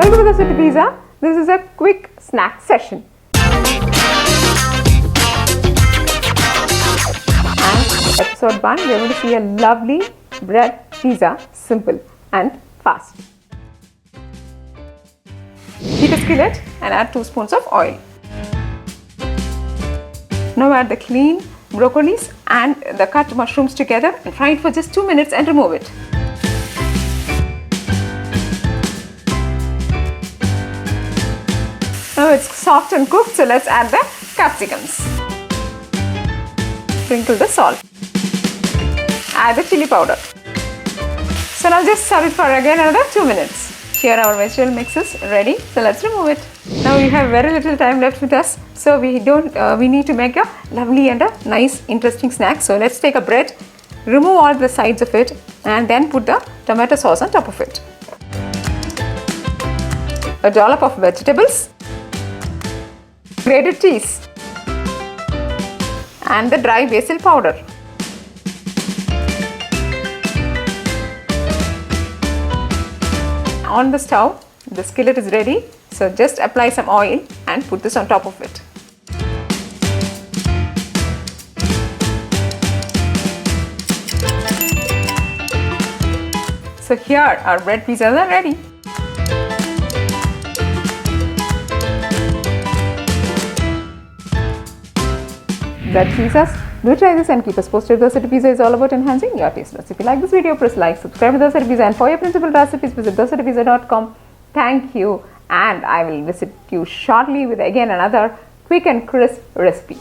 Welcome to the City Pizza. This is a quick snack session. And episode 1, we are going to see a lovely bread pizza, simple and fast. Heat a skillet and add 2 spoons of oil. Now add the clean broccolis and the cut mushrooms together and fry it for just 2 minutes and remove it. Now it's soft and cooked, so let's add the capsicums. Sprinkle the salt. Add the chili powder. So now just serve it for again another 2 minutes. Here our vegetable mix is ready, so let's remove it. Now we have very little time left with us, so we need to make a lovely and a nice interesting snack. So let's take a bread, remove all the sides of it and then put the tomato sauce on top of it. A dollop of vegetables, grated cheese and the dry basil powder. On the stove, the skillet is ready, so just apply some oil and put this on top of it. So here our bread pizzas are ready. Bread pizzas. Do try this and keep us posted. Dosa Pizza is all about enhancing your taste buds. If you like this video, press like, subscribe to Dosa Pizza, and for your principal recipes, visit dosapizza.com. Thank you, and I will visit you shortly with again another quick and crisp recipe.